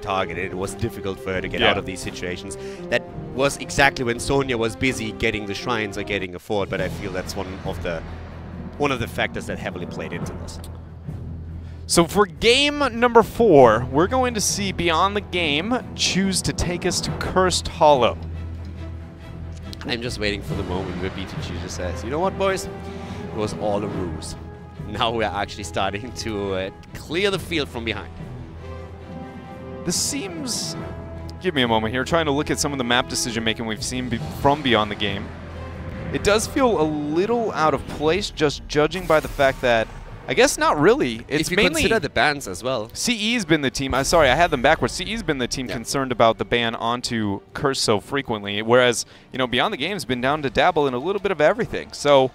targeted. It was difficult for her to get out of these situations. That was exactly when Sonya was busy getting the shrines or getting a fort, but I feel that's one of the factors that heavily played into this. So for game number 4, we're going to see Beyond the Game choose to take us to Cursed Hollow. I'm just waiting for the moment where BTG just says, you know what, boys? It was all a ruse. Now we're actually starting to clear the field from behind. This seems... Give me a moment here. Trying to look at some of the map decision-making we've seen from Beyond the Game. It does feel a little out of place, just judging by the fact that... I guess not really. It's if you mainly consider the bans as well. CE's been the team. Sorry, I had them backwards. CE's been the team concerned about the ban onto Curse so frequently, whereas Beyond the Game's been down to dabble in a little bit of everything. So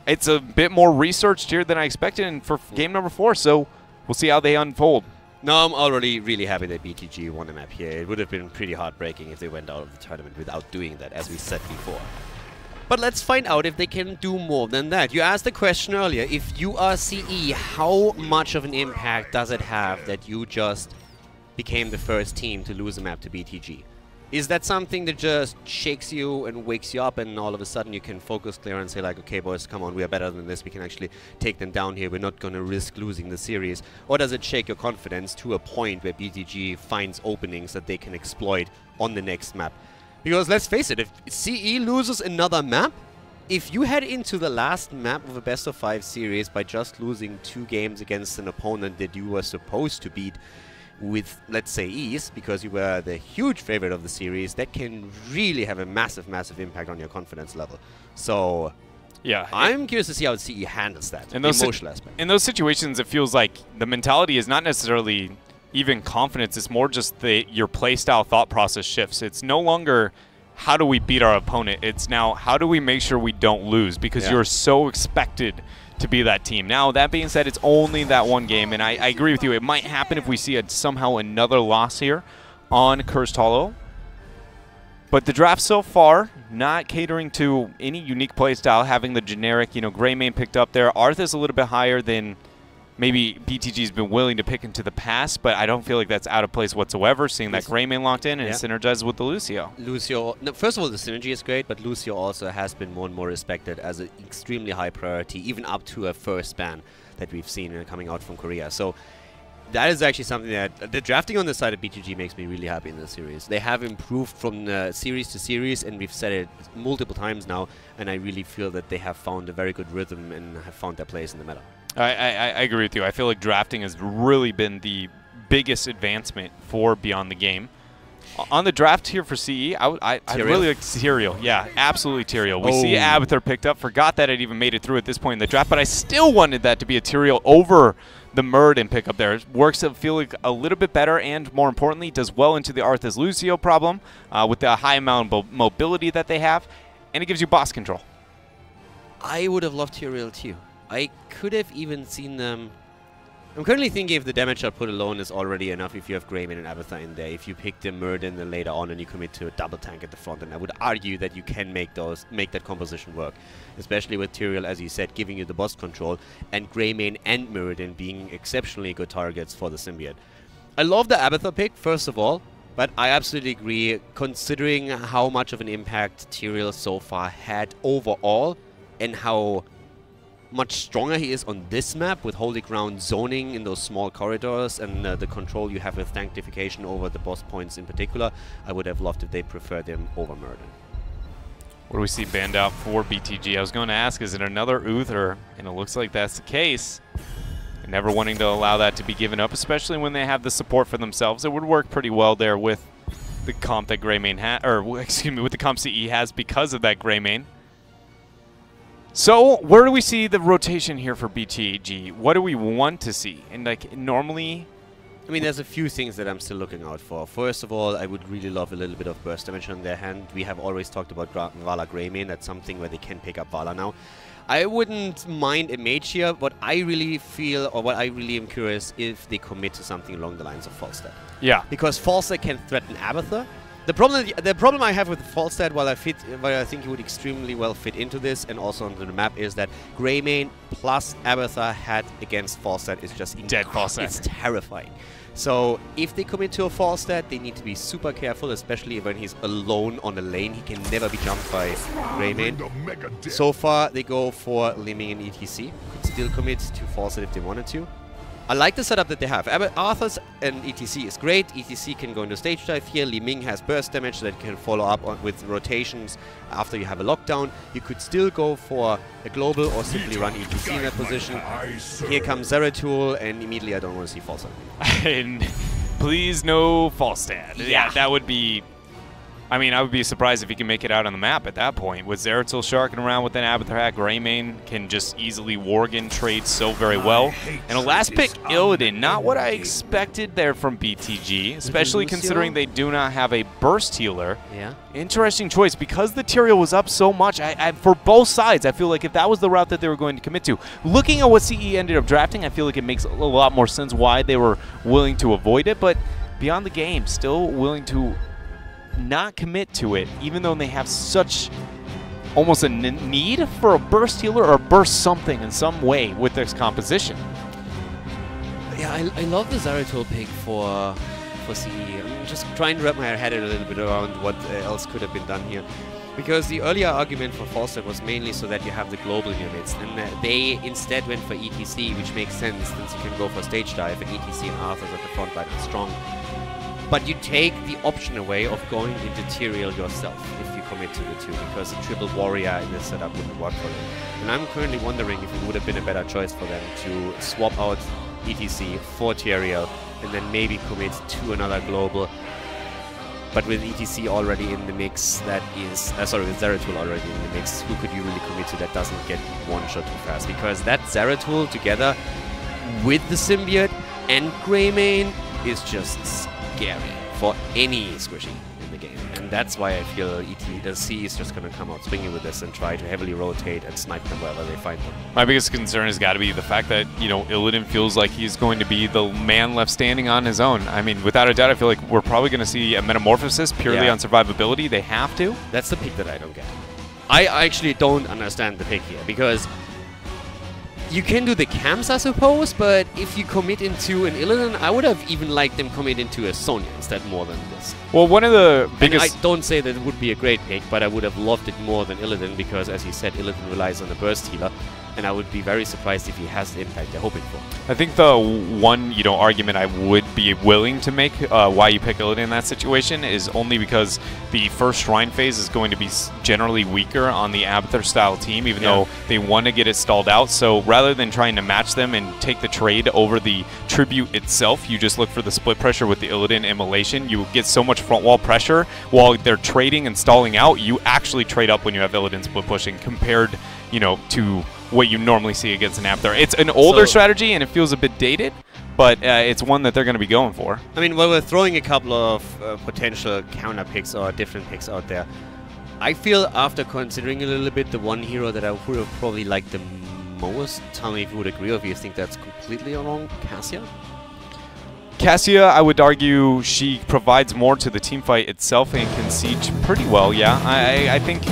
it's a bit more researched here than I expected for game number 4. So we'll see how they unfold. No, I'm already really happy that BTG won the map here. It would have been pretty heartbreaking if they went out of the tournament without doing that, as we said before. But let's find out if they can do more than that. You asked the question earlier, if you are CE, how much of an impact does it have that you just became the first team to lose a map to BTG? Is that something that just shakes you and wakes you up and all of a sudden you can focus clear and say like, okay boys, come on, we are better than this, we can actually take them down here, we're not going to risk losing the series? Or does it shake your confidence to a point where BTG finds openings that they can exploit on the next map? Because let's face it, if CE loses another map, if you head into the last map of a best-of-5 series by just losing 2 games against an opponent that you were supposed to beat with, let's say, ease, because you were the huge favorite of the series, that can really have a massive, massive impact on your confidence level. So, yeah, I'm curious to see how CE handles that, the emotional aspect. In those situations, it feels like the mentality is not necessarily even confidence. It's more just your playstyle thought process shifts. It's no longer how do we beat our opponent. It's now how do we make sure we don't lose, because you're so expected to be that team. Now, that being said, it's only that one game, and I agree with you. It might happen if we see somehow another loss here on Cursed Hollow. But the draft so far, not catering to any unique playstyle, having the generic, Greymane picked up there. Arth is a little bit higher than maybe BTG's been willing to pick into the past, but I don't feel like that's out of place whatsoever, seeing that Greymane locked in and it synergizes with the Lucio. No, first of all, the synergy is great, but Lucio also has been more and more respected as an extremely high priority, even up to a first ban that we've seen coming out from Korea. So that is actually something that the drafting on the side of BTG makes me really happy in this series. They have improved from series to series, and we've said it multiple times now, and I really feel that they have found a very good rhythm and have found their place in the meta. I agree with you. I feel like drafting has really been the biggest advancement for Beyond the Game. On the draft here for CE, I really like Tyrael. Yeah, absolutely Tyrael. We see Abathur picked up. Forgot that it even made it through at this point in the draft, but I still wanted that to be a Tyrael over the Muradin pick up there. It works, I feel like, a little bit better, and more importantly, does well into the Arthas Lucio problem with the high amount of mobility that they have, and it gives you boss control. I would have loved Tyrael too. I could have even seen them... I'm currently thinking if the damage output alone is already enough if you have Greymane and Abathur in there. If you pick the Muradin then later on and you commit to a double tank at the front, and I would argue that you can make that composition work. Especially with Tyrael, as you said, giving you the boss control, and Greymane and Muradin being exceptionally good targets for the symbiote. I love the Abathur pick, first of all, but I absolutely agree, considering how much of an impact Tyrael so far had overall, and how much stronger he is on this map with Holy Ground zoning in those small corridors and the control you have with Sanctification over the boss points in particular. I would have loved if they preferred him over Muradin. What do we see banned out for BTG? I was going to ask, is it another Uther? And it looks like that's the case. And never wanting to allow that to be given up, especially when they have the support for themselves. It would work pretty well there with the comp that Greymane has, or excuse me, with the comp CE has because of that Greymane. So, where do we see the rotation here for BTG? What do we want to see? And, like, normally... I mean, there's a few things that I'm still looking out for. First of all, I would really love a little bit of burst damage on their hand. We have always talked about Vala Greymane. That's something where they can pick up Vala now. I wouldn't mind a mage here. What I really feel, or what I really am curious, if they commit to something along the lines of Falstad. Yeah. Because Falstad can threaten Abathur. The problem I have with Falstad, while I think he would extremely well fit into this and also onto the map, is that Greymane plus Abathur hat against Falstad is just dead Falstad. It's terrifying. So if they commit to a false stat, they need to be super careful, especially when he's alone on the lane. He can never be jumped by Greymane. So far, they go for Liming and ETC. Could still commit to false stat if they wanted to. I like the setup that they have. Arthur's and ETC is great. ETC can go into stage dive here. Liming has burst damage that can follow up on with rotations after you have a lockdown. You could still go for a global or simply run ETC in that position. Here comes Zeratul, and immediately I don't want to see false stat. Please no false stat. Yeah, that would be... I mean, I would be surprised if he can make it out on the map at that point. With Zeratul sharking around with an Abathur hat, Greymane can just easily Worgen trade so very well. And a last pick, Illidan. Not what I expected there from BTG, especially considering they do not have a burst healer. Yeah. Interesting choice. Because the Tyrael was up so much, for both sides, I feel like if that was the route that they were going to commit to, looking at what CE ended up drafting, I feel like it makes a lot more sense why they were willing to avoid it. But beyond the game, still willing to not commit to it, even though they have such almost a need for a burst healer or burst something in some way with this composition. Yeah, I love the Zeratul pick for CE. I'm just trying to wrap my head a little bit around what else could have been done here. Because the earlier argument for Falstad was mainly so that you have the global in your midst, and they instead went for ETC, which makes sense since you can go for stage dive, and ETC and Arthur's at the front line are strong. But you take the option away of going into Tyrael yourself if you commit to the two, because a triple warrior in this setup wouldn't work for them. And I'm currently wondering if it would have been a better choice for them to swap out ETC for Tyrael and then maybe commit to another global. But with ETC already in the mix, that is... sorry, with Zeratul already in the mix, who could you really commit to that doesn't get one shot too fast? Because that Zeratul together with the symbiote and Greymane is just scary for any squishy in the game. And that's why I feel C is just going to come out swinging with this and try to heavily rotate and snipe them wherever they find them. My biggest concern has got to be the fact that, you know, Illidan feels like he's going to be the man left standing on his own. I mean, without a doubt, I feel like we're probably going to see a metamorphosis purely on survivability. They have to. That's the pick that I don't get. I actually don't understand the pick here, because you can do the camps, I suppose, but if you commit into an Illidan, I would have even liked them commit into a Sonya instead more than this. Well, one of the biggest... And I don't say that it would be a great pick, but I would have loved it more than Illidan because, as you said, Illidan relies on the burst healer, and I would be very surprised if he has the impact they're hoping for. I think the one, you know, argument I would be willing to make why you pick Illidan in that situation is only because the first Shrine phase is going to be generally weaker on the Abathur style team, even though they want to get it stalled out. So rather than trying to match them and take the trade over the tribute itself, you just look for the split pressure with the Illidan immolation. You get so much front wall pressure while they're trading and stalling out. You actually trade up when you have Illidan split pushing compared, you know, to what you normally see against an Abathur. It's an older strategy and it feels a bit dated, but it's one that they're going to be going for. I mean, while we're throwing a couple of potential counter picks or different picks out there, I feel after considering a little bit, the one hero that I would have probably liked the most, tell me if you would agree or if you think that's completely wrong, Cassia? Cassia, I would argue she provides more to the team fight itself and can siege pretty well, yeah. I think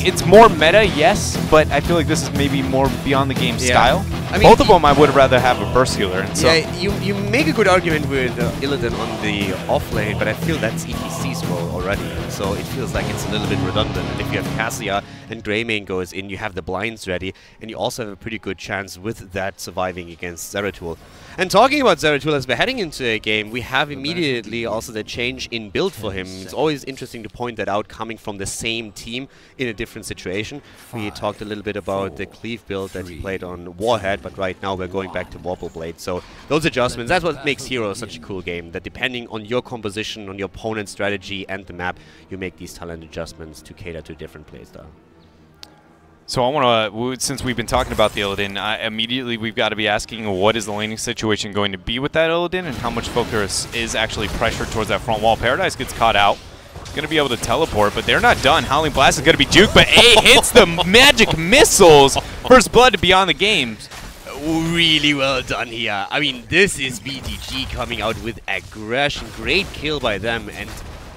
it's more meta, yes, but I feel like this is maybe more beyond the game style. I mean, both of them I would rather have a burst healer. And so you make a good argument with Illidan on the off lane, but I feel that's ETC's role already, so it feels like it's a little bit redundant. And if you have Cassia and Greymane goes in, you have the blinds ready, and you also have a pretty good chance with that surviving against Zeratul. And talking about Zeratul, as we're heading into a game, we have immediately also the change in build for him. It's always interesting to point that out coming from the same team in a different situation. We talked a little bit about the Cleave build that he played on Warhead, but right now we're going back to Warble Blade. So those adjustments, that's what makes Hero such a cool game, that depending on your composition, on your opponent's strategy and the map, you make these talent adjustments to cater to different playstyle. So I want to, since we've been talking about the Illidan, immediately we've got to be asking what is the laning situation going to be with that Illidan and how much focus is actually pressured towards that front wall. Paradise gets caught out. Going to be able to teleport, but they're not done. Howling Blast is going to be juked, but A hits the magic missiles. First blood to Beyond the Games. Really well done here. I mean, this is BTG coming out with aggression. Great kill by them, and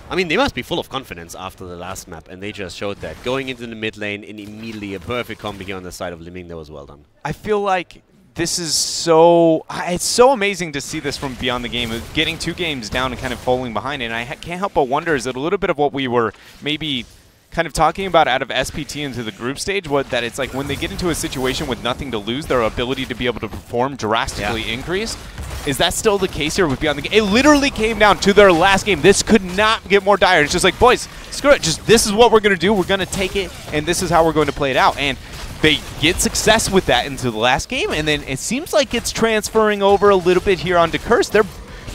I mean, they must be full of confidence after the last map, and they just showed that. Going into the mid lane and immediately a perfect combo here on the side of Liming, that was well done. I feel like this is so, it's so amazing to see this from beyond the game, getting 2 games down and kind of falling behind. And I can't help but wonder, is it a little bit of what we were maybe kind of talking about out of SPT into the group stage, that it's like when they get into a situation with nothing to lose, their ability to be able to perform drastically increased. Is that still the case here with Beyond the Game? It literally came down to their last game. This could not get more dire. It's just like, boys, screw it. Just this is what we're going to do. We're going to take it, and this is how we're going to play it out. And they get success with that into the last game, and then it seems like it's transferring over a little bit here onto Curse. They're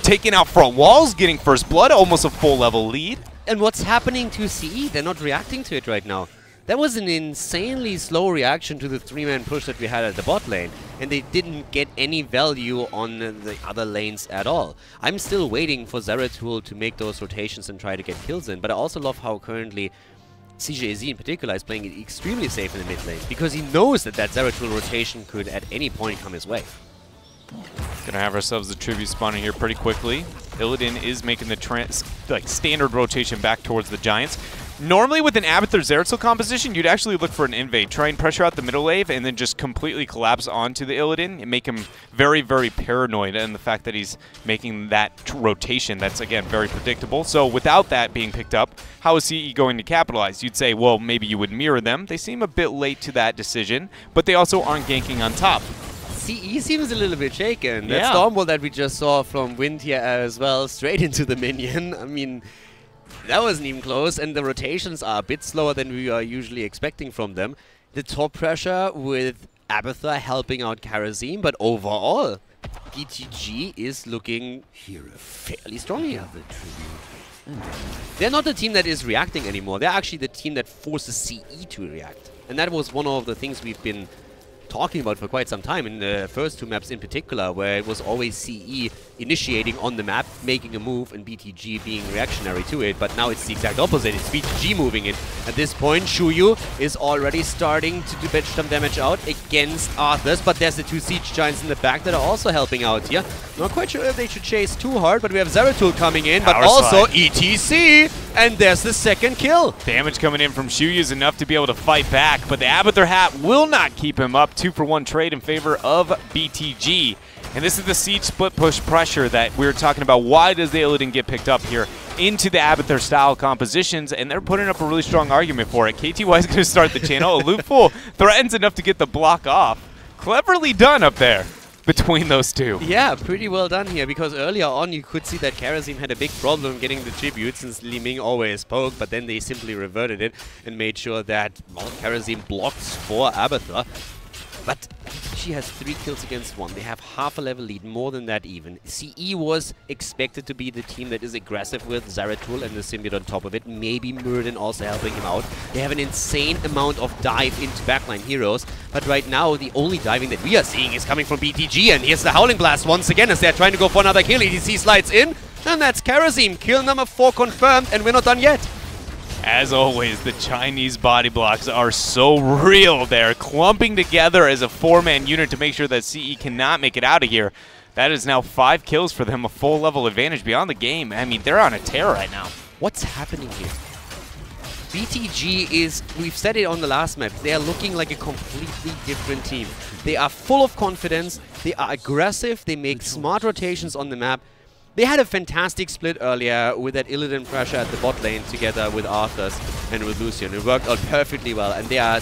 taking out front walls, getting first blood, almost a full level lead. And what's happening to CE? They're not reacting to it right now. That was an insanely slow reaction to the 3-man push that we had at the bot lane, and they didn't get any value on the other lanes at all. I'm still waiting for Zeratul to make those rotations and try to get kills in, but I also love how currently CJZ in particular is playing it extremely safe in the mid lane, because he knows that Zeratul rotation could at any point come his way. Gonna have ourselves the tribute spawning here pretty quickly. Illidan is making the standard rotation back towards the Giants. Normally with an Abathur Zeratul composition, you'd actually look for an invade, try and pressure out the middle wave, and then just completely collapse onto the Illidan and make him very, very paranoid. And the fact that he's making that rotation, that's again very predictable. So without that being picked up, how is CE going to capitalize? You'd say, well, maybe you would mirror them. They seem a bit late to that decision, but they also aren't ganking on top. CE seems a little bit shaken. That Stormwall that we just saw from Wind here as well, straight into the minion. I mean, that wasn't even close, and the rotations are a bit slower than we are usually expecting from them. The top pressure with Abathur helping out Karazim, but overall, BTG is looking fairly strong here. They're not the team that is reacting anymore. They're actually the team that forces CE to react. And that was one of the things we've been talking about for quite some time in the first 2 maps in particular, where it was always CE initiating on the map, making a move, and BTG being reactionary to it. But now it's the exact opposite. It's BTG moving in. At this point, Shuyu is already starting to do some damage out against Arthas, but there's the 2 Siege Giants in the back that are also helping out here. Not quite sure if they should chase too hard, but we have Zeratul coming in, but also ETC, and there's the second kill. Damage coming in from Shuyu is enough to be able to fight back, but the Abathur hat will not keep him up. 2-for-1 trade in favor of BTG. And this is the siege split push pressure that we were talking about. Why does the Illidan get picked up here into the Abathur style compositions? And they're putting up a really strong argument for it. KTY is going to start the channel. A loop full threatens enough to get the block off. Cleverly done up there between those two. Yeah, pretty well done here, because earlier on you could see that Karazim had a big problem getting the tribute since Li Ming always poked, but then they simply reverted it and made sure that Karazim blocks for Abathur. But she has 3 kills against 1. They have half a level lead, more than that even. CE was expected to be the team that is aggressive with Zeratul and the symbiote on top of it. Maybe Murden also helping him out. They have an insane amount of dive into backline heroes. But right now, the only diving that we are seeing is coming from BTG. And here's the Howling Blast once again as they're trying to go for another kill. EDC slides in. And that's Karazim. Kill number 4 confirmed. And we're not done yet. As always, the Chinese body blocks are so real. They're clumping together as a 4-man unit to make sure that CE cannot make it out of here. That is now 5 kills for them, a full level advantage beyond the game. I mean, they're on a tear right now. What's happening here? BTG is, we've said it on the last map, they are looking like a completely different team. They are full of confidence, they are aggressive, they make smart rotations on the map. They had a fantastic split earlier with that Illidan pressure at the bot lane together with Arthas and with Lucian. It worked out perfectly well, and they're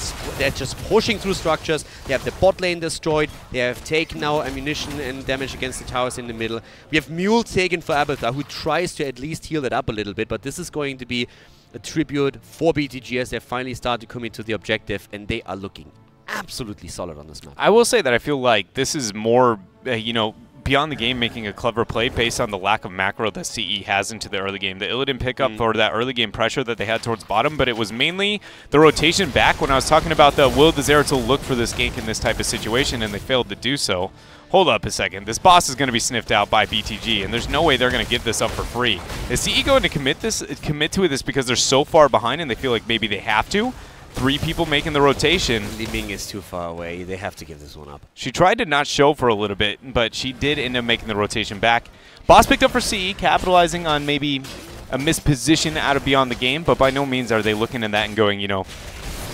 just pushing through structures. They have the bot lane destroyed. They have taken now ammunition and damage against the towers in the middle. We have Mule taken for Abathur, who tries to at least heal that up a little bit, but this is going to be a tribute for BTG as they finally start to commit to the objective, and they are looking absolutely solid on this map. I will say that I feel like this is more, you know, beyond the game making a clever play based on the lack of macro that CE has into the early game. The Illidan pickup for that early game pressure that they had towards bottom, but it was mainly the rotation back when I was talking about the will the Zeratul look for this gank in this type of situation, and they failed to do so. Hold up a second. This boss is going to be sniffed out by BTG, and there's no way they're going to give this up for free. Is CE going to commit to this because they're so far behind and they feel like maybe they have to? 3 people making the rotation. Li Ming is too far away. They have to give this one up. She tried to not show for a little bit, but she did end up making the rotation back. Boss picked up for CE, capitalizing on maybe a misposition out of beyond the game, but by no means are they looking at that and going, you know,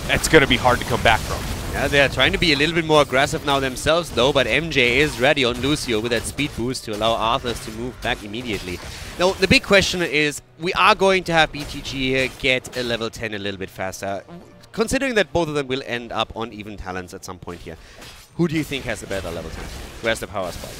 that's going to be hard to come back from. Yeah, they're trying to be a little bit more aggressive now themselves, though, but MJ is ready on Lucio with that speed boost to allow Arthurs to move back immediately. Now, the big question is, we are going to have BTG get a level 10 a little bit faster. Considering that both of them will end up on even talents at some point here, who do you think has a better level 10? Where's the power spike?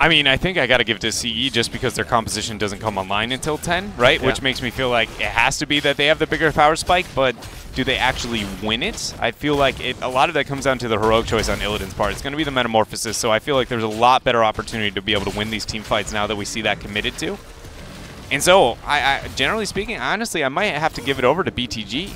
I mean, I think I got to give it to CE just because their composition doesn't come online until 10, right? Yeah. Which makes me feel like it has to be that they have the bigger power spike, but do they actually win it? I feel like a lot of that comes down to the heroic choice on Illidan's part. It's going to be the Metamorphosis, so I feel like there's a lot better opportunity to be able to win these team fights now that we see that committed to. And so, I generally speaking, honestly, I might have to give it over to BTG.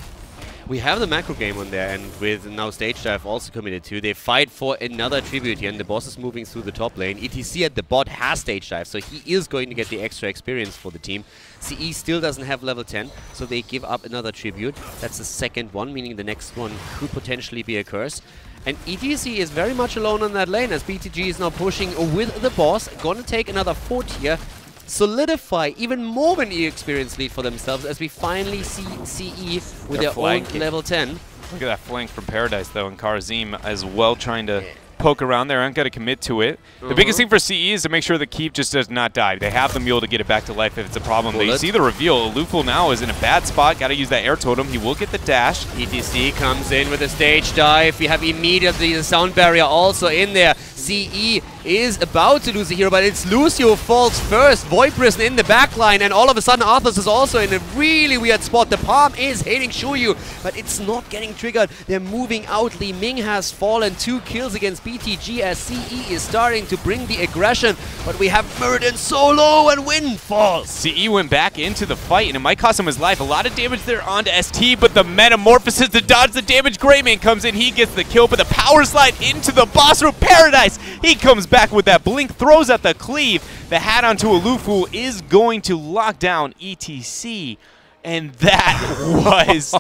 We have the macro game on there, and with now Stage Dive also committed to, they fight for another tribute here, and the boss is moving through the top lane. ETC at the bot has Stage Dive, so he is going to get the extra experience for the team. CE still doesn't have level 10, so they give up another tribute. That's the second one, meaning the next one could potentially be a curse. And ETC is very much alone on that lane, as BTG is now pushing with the boss, gonna take another 4 tier, solidify even more of an experience lead for themselves as we finally see CE with their own level 10. Look at that flank from Paradise though, and Karazim as well trying to poke around there. Aren't going to commit to it. The biggest thing for CE is to make sure the keep just does not die. They have the mule to get it back to life if it's a problem. They see the reveal. Luful now is in a bad spot. Got to use that air totem. He will get the dash. ETC comes in with a stage dive. We have immediately the sound barrier also in there. CE is about to lose the hero, but it's Lucio falls first. Void Prison in the backline, and all of a sudden Arthurs is also in a really weird spot. The palm is hitting Shuyu, but it's not getting triggered. They're moving out. Li Ming has fallen. 2 kills against BTG as CE is starting to bring the aggression, but we have Muradin solo and Win falls. CE went back into the fight, and it might cost him his life. A lot of damage there onto ST, but the Metamorphosis to dodge the damage. Greyman comes in. He gets the kill, but the power slide into the boss room. Paradise! He comes back with that blink, throws out the cleave. The hat onto Alufu is going to lock down ETC. And that was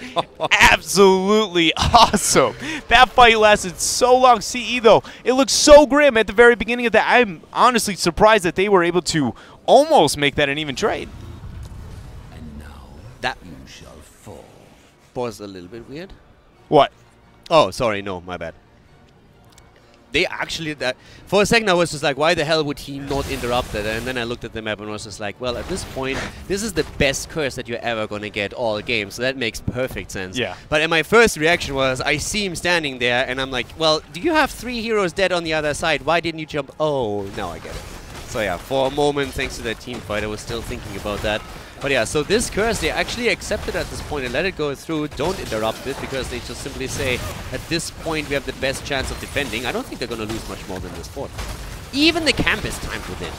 absolutely awesome. That fight lasted so long. CE, though, it looked so grim at the very beginning of that. I'm honestly surprised that they were able to almost make that an even trade. And now that you shall fall. Was a little bit weird. What? Oh, sorry. No, my bad. They actually, for a second I was just like, why the hell would he not interrupt it? And then I looked at the map and was just like, well, at this point, this is the best curse that you're ever going to get all game, so that makes perfect sense. Yeah. But my first reaction was, I see him standing there, and I'm like, well, do you have 3 heroes dead on the other side? Why didn't you jump? Oh, now I get it. So yeah, for a moment, thanks to that team fight, I was still thinking about that. But yeah, so this curse, they actually accept it at this point and let it go through. Don't interrupt it, because they just simply say, at this point, we have the best chance of defending. I don't think they're going to lose much more than this fort. Even the camp is timed within.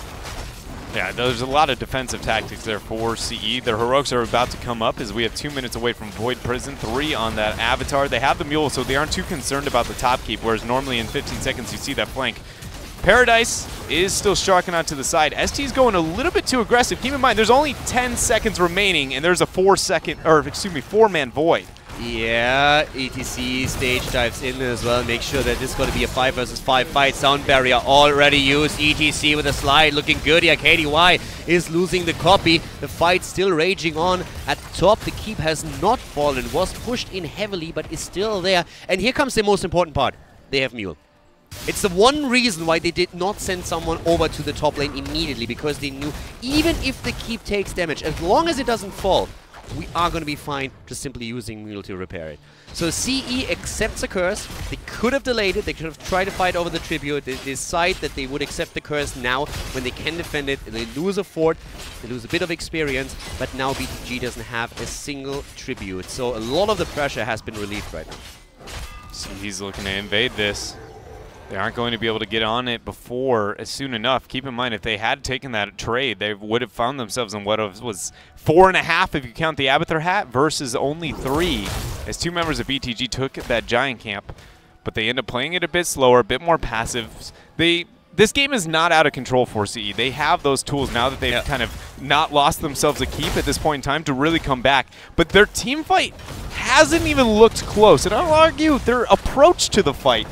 Yeah, there's a lot of defensive tactics there for CE. Their heroics are about to come up as we have 2 minutes away from Void Prison, 3 on that Avatar. They have the mule, so they aren't too concerned about the top keep, whereas normally in 15 seconds you see that flank. Paradise is still striking out to the side. ST's going a little bit too aggressive. Keep in mind, there's only 10 seconds remaining, and there's a 4-man void. Yeah, ETC stage dives in as well. Make sure that this is going to be a 5 versus 5 fight. Sound barrier already used. ETC with a slide, looking good here. KDY is losing the copy. The fight still raging on at the top. The keep has not fallen, was pushed in heavily, but is still there. And here comes the most important part. They have Mule. It's the one reason why they did not send someone over to the top lane immediately, because they knew even if the keep takes damage, as long as it doesn't fall, we are going to be fine just simply using Mule to repair it. So CE accepts a curse. They could have delayed it. They could have tried to fight over the tribute. They decide that they would accept the curse now when they can defend it. They lose a fort. They lose a bit of experience. But now BTG doesn't have a single tribute. So a lot of the pressure has been relieved right now. So he's looking to invade this. They aren't going to be able to get on it soon enough. Keep in mind, if they had taken that trade, they would have found themselves in what was 4.5 if you count the Abathur hat versus only 3, as 2 members of BTG took that giant camp. But they end up playing it a bit slower, a bit more passive. This game is not out of control for CE. They have those tools now that they've kind of not lost themselves a keep at this point in time to really come back. But their team fight hasn't even looked close. And I'll argue their approach to the fight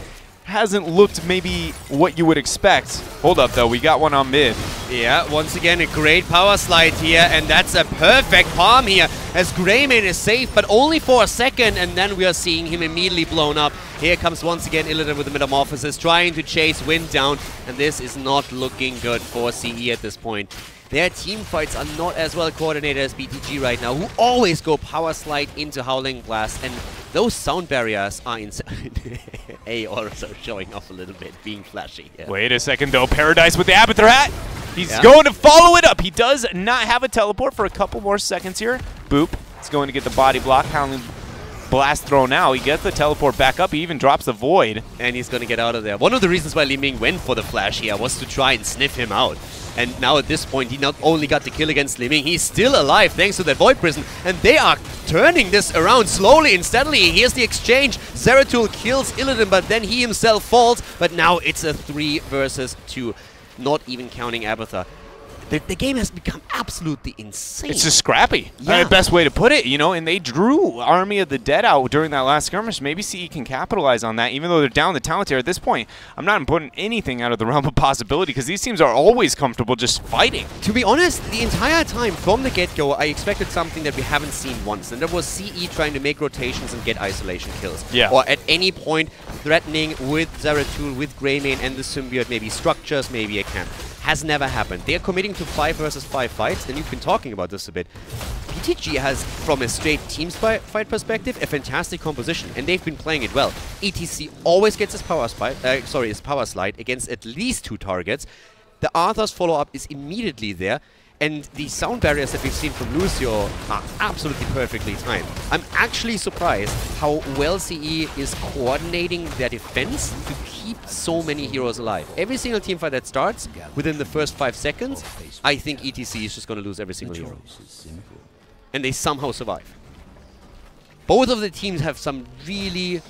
hasn't looked maybe what you would expect. Hold up, though. We got one on mid. Yeah, once again, a great power slide here, and that's a perfect palm here, as Greymane is safe, but only for a second, and then we are seeing him immediately blown up. Here comes once again Illidan with the Metamorphosis, trying to chase Wind down, and this is not looking good for CE at this point. Their team fights are not as well coordinated as BTG right now, who always go power slide into Howling Blast, and those sound barriers are insane. A also showing off a little bit, being flashy. Yeah. Wait a second, though. Paradise with the Abathur hat. He's going to follow it up. He does not have a teleport for a couple more seconds here. Boop. He's going to get the body block. Howling Blast thrown out. He gets the teleport back up. He even drops the Void. And he's going to get out of there. One of the reasons why Li Ming went for the flash here was to try and sniff him out. And now at this point, he not only got the kill against Li Ming, he's still alive thanks to that Void Prison. And they are turning this around slowly and steadily. Here's the exchange. Zeratul kills Illidan, but then he himself falls. But now it's a 3 versus 2, not even counting Abathur. The game has become absolutely insane. It's just scrappy. Yeah. Best way to put it, you know, and they drew Army of the Dead out during that last skirmish. Maybe CE can capitalize on that, even though they're down the talent tier at this point. I'm not putting anything out of the realm of possibility because these teams are always comfortable just fighting. To be honest, the entire time from the get-go, I expected something that we haven't seen once, and that was CE trying to make rotations and get isolation kills. Yeah. Or at any point threatening with Zeratul, with Greymane and the Symbiote, maybe structures, maybe a camp. Has never happened. They are committing to 5 versus 5 fights, and you've been talking about this a bit. BTG has, from a straight team fight perspective, a fantastic composition, and they've been playing it well. ETC always gets his power slide against at least 2 targets. The Arthur's follow-up is immediately there, and the sound barriers that we've seen from Lucio are absolutely perfectly timed. I'm actually surprised how well CE is coordinating their defense to keep so many heroes alive. Every single team fight that starts, within the first 5 seconds, I think ETC is just going to lose every single hero. And they somehow survive. Both of the teams have some really...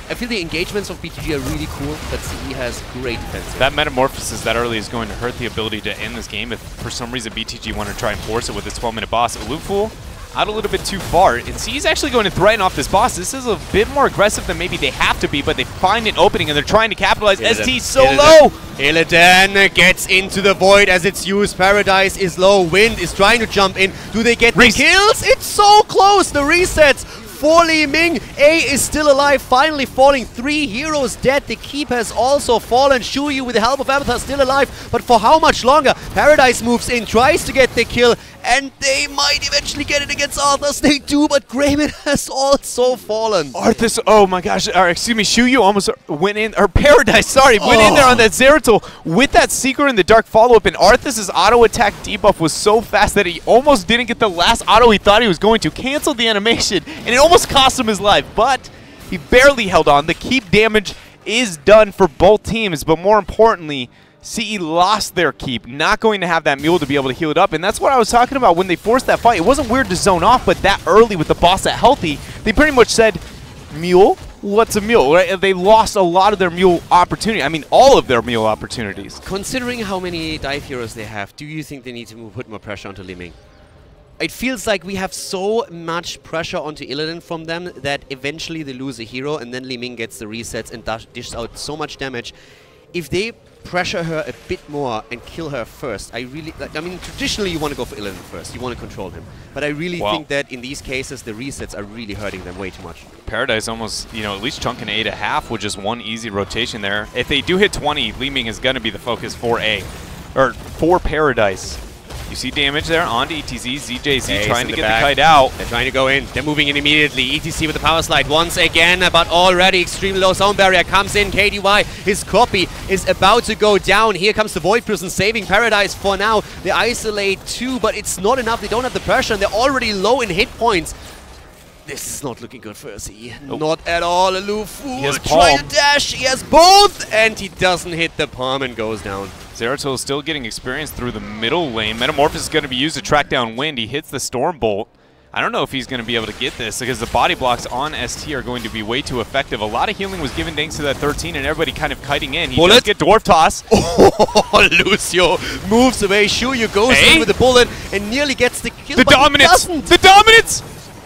I feel the engagements of BTG are really cool, but CE has great defense. That Metamorphosis that early is going to hurt the ability to end this game if for some reason BTG want to try and force it with this 12-minute boss. Lufu out a little bit too far, and CE's actually going to threaten off this boss. This is a bit more aggressive than maybe they have to be, but they find an opening and they're trying to capitalize. ST so low! Illidan gets into the Void as it's used. Paradise is low. Wind is trying to jump in. Do they get the kills? It's so close! The resets for Li Ming. A is still alive, finally falling. 3 heroes dead. The Keep has also fallen. Shuyu with the help of Abathur still alive, but for how much longer? Paradise moves in, tries to get the kill, and they might eventually get it against Arthas. They do, but Greymane has also fallen. Arthas, oh my gosh, excuse me, Shuyu almost went in, or Paradise, sorry, went in there on that Zeratul with that Seeker in the Dark follow-up, and Arthas' auto-attack debuff was so fast that he almost didn't get the last auto he thought he was going to. Canceled the animation, and it almost cost him his life, but he barely held on. The keep damage is done for both teams, but more importantly, CE lost their keep, not going to have that mule to be able to heal it up, and that's what I was talking about when they forced that fight. It wasn't weird to zone off, but that early with the boss at healthy, they pretty much said, mule? What's a mule? Right? They lost a lot of their mule opportunity. I mean, all of their mule opportunities. Considering how many dive heroes they have, do you think they need to put more pressure onto Li Ming? It feels like we have so much pressure onto Illidan from them that eventually they lose a hero and then Li Ming gets the resets and dishes out so much damage. If they pressure her a bit more and kill her first, I mean, traditionally you want to go for Illidan first. You want to control him. But I really think that in these cases, the resets are really hurting them way too much. Paradise almost, you know, at least chunking A to half with just one easy rotation there. If they do hit 20, Li Ming is going to be the focus for A, or for Paradise. You see damage there onto ETZ, ZJZ trying to get the kite out. They're trying to go in. They're moving in immediately. ETC with the power slide once again, but already extremely low sound barrier comes in. KDY, his copy is about to go down. Here comes the Void Prison saving Paradise for now. They isolate 2, but it's not enough. They don't have the pressure, and they're already low in hit points. This is not looking good for SE. Not at all. Lufu trying to dash. He has both, and he doesn't hit the palm and goes down. Zeratul is still getting experience through the middle lane. Metamorphosis is going to be used to track down Wind. He hits the Storm Bolt. I don't know if he's going to be able to get this because the body blocks on ST are going to be way too effective. A lot of healing was given thanks to that 13 and everybody kind of kiting in. He does get Dwarf Toss. Oh, Lucio moves away. Shuyu goes in with the bullet and nearly gets the kill. The dominance! The dominance!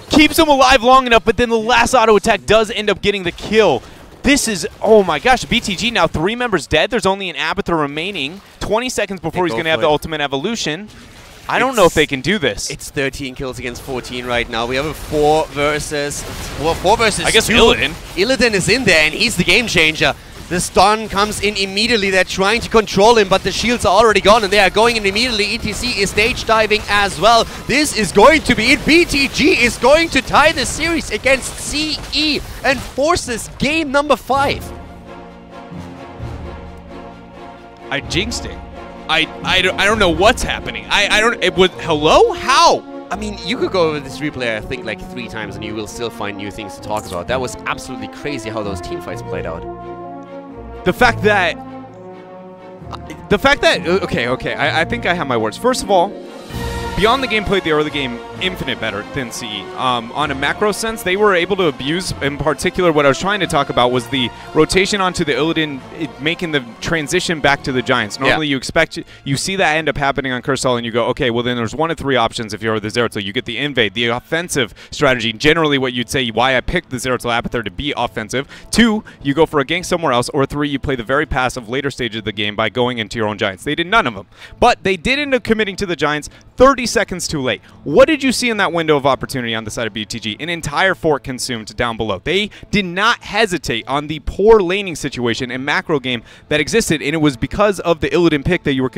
Keeps him alive long enough, but then the last auto attack does end up getting the kill. This is, oh my gosh, BTG now 3 members dead. There's only an Abathur remaining. 20 seconds before he's going to have the ultimate evolution. I don't know if they can do this. It's 13 kills against 14 right now. We have a 4 versus 2. I guess Illidan. Illidan is in there, and he's the game changer. The stun comes in immediately. They're trying to control him, but the shields are already gone, and they are going in immediately. ETC is stage diving as well. This is going to be it. BTG is going to tie the series against CE and forces game number 5. I jinxed it. I don't know what's happening. I don't. It was hello. How? I mean, you could go over this replay, I think, like 3 times, and you will still find new things to talk about. That was absolutely crazy how those team fights played out. The fact that, okay, I think I have my words. First of all, beyond the gameplay, the early game, infinite better than CE. On a macro sense, they were able to abuse, in particular, what I was trying to talk about was the rotation onto the Illidan, making the transition back to the Giants. Normally, you see that end up happening on Cursal, and you go, okay, well, then there's 1 of 3 options if you're the Zeratul. You get the invade, the offensive strategy. Generally, what you'd say, why I picked the Zeratul Abathur to be offensive. 2, you go for a gank somewhere else, or 3, you play the very passive later stage of the game by going into your own Giants. They did none of them. But they did end up committing to the Giants 30 seconds too late. What did you see in that window of opportunity on the side of BTG? An entire fort consumed down below. They did not hesitate on the poor laning situation and macro game that existed, and it was because of the Illidan pick that you were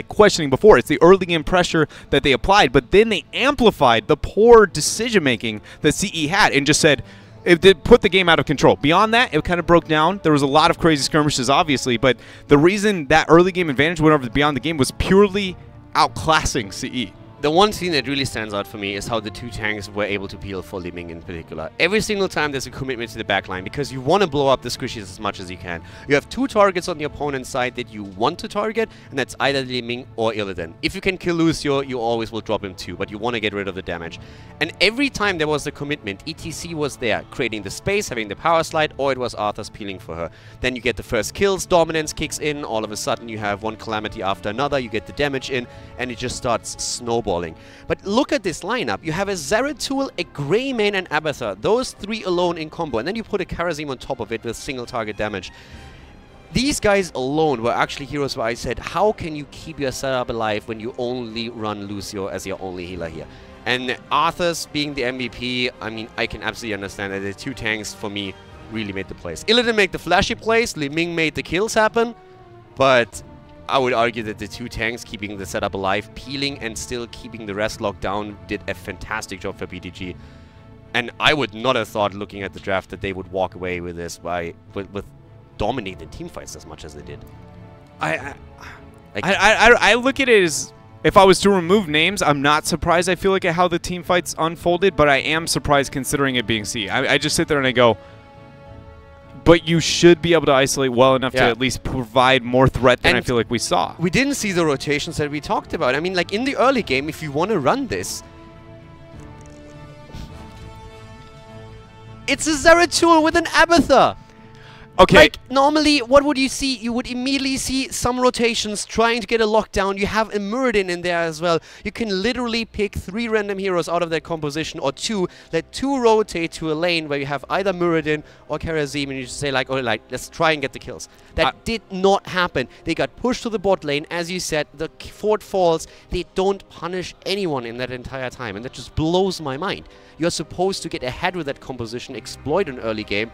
questioning before. It's the early game pressure that they applied, but then they amplified the poor decision-making that CE had and just said, it did put the game out of control. Beyond that, it kind of broke down. There was a lot of crazy skirmishes, obviously, but the reason that early game advantage went over beyond the game was purely outclassing CE. The one thing that really stands out for me is how the 2 tanks were able to peel for Li Ming in particular. Every single time there's a commitment to the backline because you want to blow up the squishies as much as you can. You have 2 targets on the opponent's side that you want to target, and that's either Li Ming or Illidan. If you can kill Lucio, you always will drop him too, but you want to get rid of the damage. And every time there was a commitment, ETC was there, creating the space, having the power slide, or it was Arthur's peeling for her. Then you get the first kills, dominance kicks in, all of a sudden you have one calamity after another, you get the damage in, and it just starts snowballing. But look at this lineup. You have a Zeratul, a Greymane, and Abathur. Those 3 alone in combo. And then you put a Karazim on top of it with single target damage. These guys alone were actually heroes where I said, how can you keep your setup alive when you only run Lucio as your only healer here? And Arthur's being the MVP, I mean, I can absolutely understand that the 2 tanks, for me, really made the plays. Illidan made the flashy plays, Li Ming made the kills happen, but I would argue that the 2 tanks keeping the setup alive, peeling and still keeping the rest locked down did a fantastic job for BTG. And I would not have thought, looking at the draft, that they would walk away with this with dominating team fights as much as they did. I look at it as, if I was to remove names, I'm not surprised, I feel like, at how the team fights unfolded, but I am surprised considering it being C. I just sit there and I go, but you should be able to isolate well enough to at least provide more threat than I feel like we saw. We didn't see the rotations that we talked about. I mean, like, in the early game, if you want to run this, it's a Zeratul with an Abathur. Okay. Like, normally, what would you see? You would immediately see some rotations trying to get a lockdown. You have a Muradin in there as well. You can literally pick 3 random heroes out of that composition, or 2. Let 2 rotate to a lane where you have either Muradin or Karazim, and you just say, like, oh, like, let's try and get the kills. That did not happen. They got pushed to the bot lane. As you said, the fort falls. They don't punish anyone in that entire time, and that just blows my mind. You're supposed to get ahead with that composition, exploit an early game,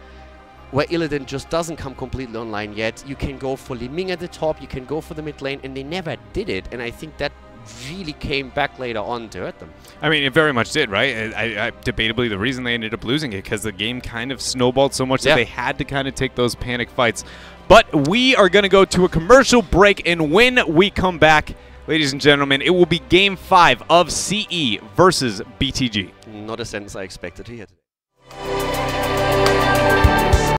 where Illidan just doesn't come completely online yet. You can go for Li Ming at the top, you can go for the mid lane, and they never did it, and I think that really came back later on to hurt them. I mean, it very much did, right? Debatably, the reason they ended up losing it, because the game kind of snowballed so much that they had to kind of take those panic fights. But we are going to go to a commercial break, and when we come back, ladies and gentlemen, it will be Game 5 of CE versus BTG. Not a sentence I expected to hear today.